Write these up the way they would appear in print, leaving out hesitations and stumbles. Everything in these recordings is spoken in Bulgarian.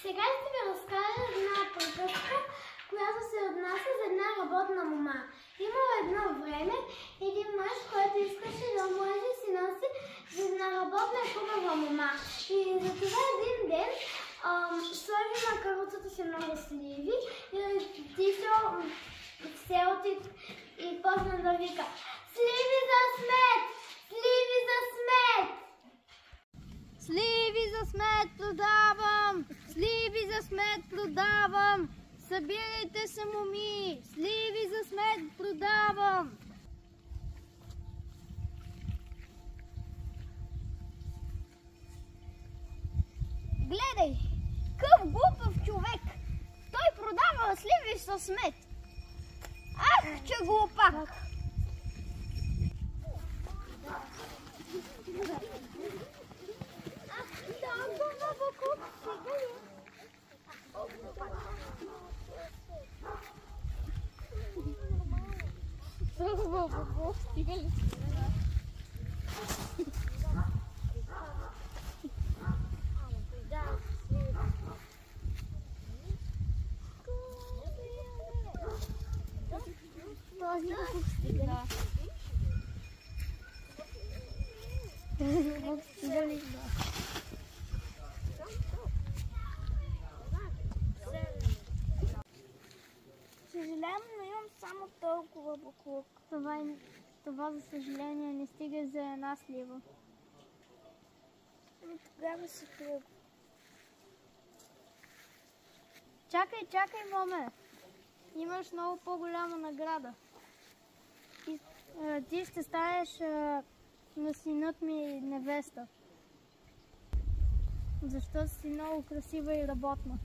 Сега ще ви разкажа една приказка, която се отнася за една работна мома. Имало едно време един мъж, който искаше да омъжи сина си за една работна и хубава мома. И затова един ден сложи на каруцата си много сливи и отишъл в селото и почна да вика: "Сливи за смет! Сливи за смет!" Сливи за смет продавам! Сливи за смет продавам! Събирайте се, моми! Сливи за смет продавам! Гледай! Къв глупав човек! Той продава сливи със смет! Ах, че глупак! Съжалявам, но имам само толкова буклук. Това за съжаление не стига за една слива. Тогава си тръгва. Чакай, моме! Имаш много по-голяма награда. Ти ще станеш на синът ми невеста. Защото си много красива и работна.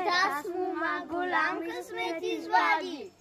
Таз мома голям късмет извади!